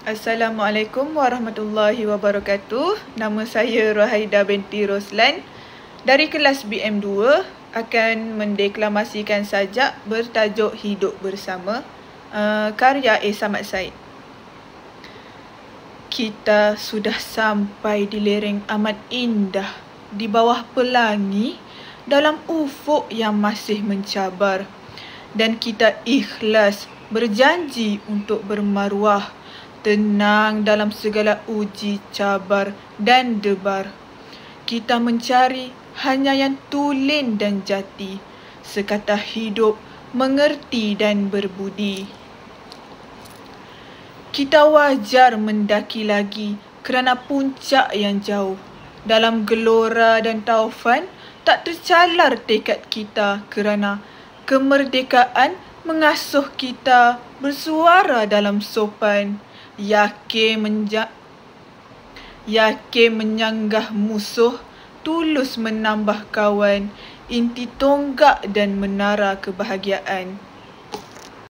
Assalamualaikum warahmatullahi wabarakatuh. Nama saya Rohaida binti Roslan dari kelas BM2 akan mendeklamasikan sajak bertajuk Hidup Bersama, karya A. Samad Said. Kita sudah sampai di lereng amat indah di bawah pelangi dalam ufuk yang masih mencabar, dan kita ikhlas berjanji untuk bermaruah tenang dalam segala uji cabar dan debar. Kita mencari hanya yang tulen dan jati, sekata hidup, mengerti dan berbudi. Kita wajar mendaki lagi kerana puncak yang jauh. Dalam gelora dan taufan, tak tercalar tekad kita kerana kemerdekaan mengasuh kita bersuara dalam sopan. Yakin menyanggah musuh, tulus menambah kawan, inti tonggak dan menara kebahagiaan.